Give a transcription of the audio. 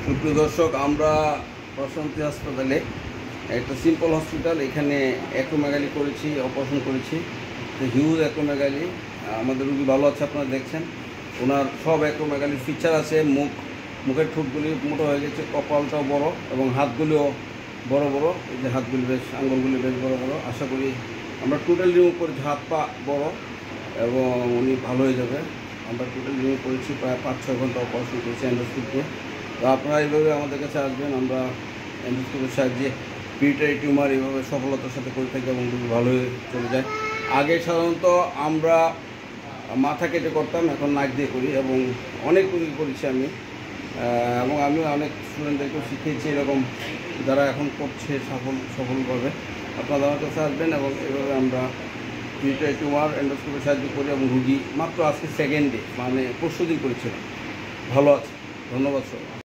সুপ্রিয় দর্শক, আমরা প্রশান্তি হাসপাতালে একটা সিম্পল হসপিটাল, এখানে অ্যাক্রোমেগালি করেছি, অপারেশন করেছি। তো হিউজ অ্যাক্রোমেগালি, আমাদের রুগী ভালো আছে, আপনারা দেখছেন। ওনার সব অ্যাক্রোমেগালির ফিচার আছে। মুখের ঠোঁটগুলি মোটো হয়ে গেছে, কপালটাও বড় এবং হাতগুলিও বড় বড়। এই যে হাতগুলি বেশ, আঙুলগুলি বেশ বড় বড়। আশা করি আমরা টোটাল রিমুভ করেছি, হাত পা বড়, এবং উনি ভালো হয়ে যাবে। আমরা টোটাল রিমুভ করেছি, প্রায় 5-6 ঘন্টা অপারেশন করেছি এন্ডোস্কোপ দিয়ে। তো আপনারা এইভাবে আমাদের কাছে আসবেন, আমরা এন্ডোস্কোপের সাহায্যে পিউটারি টিউমার এইভাবে সফলতার সাথে করে থাকি এবং রোগী ভালো হয়ে চলে যায়। আগে সাধারণত আমরা মাথা কেটে করতাম, এখন নাক দিয়ে করি, এবং অনেক রোগী করেছি আমি, এবং আমি অনেক স্টুডেন্টদেরকেও শিখিয়েছি এরকম, যারা এখন করছে সফলভাবে। আপনারা আমার কাছে আসবেন এবং এভাবে আমরা পিউটারি টিউমার এন্ডোস্কোপের সাহায্য করি, এবং রুগী মাত্র আজকে সেকেন্ড ডে, মানে পরশু দিন করেছিলাম, ভালো আছে। ধন্যবাদ সবাই।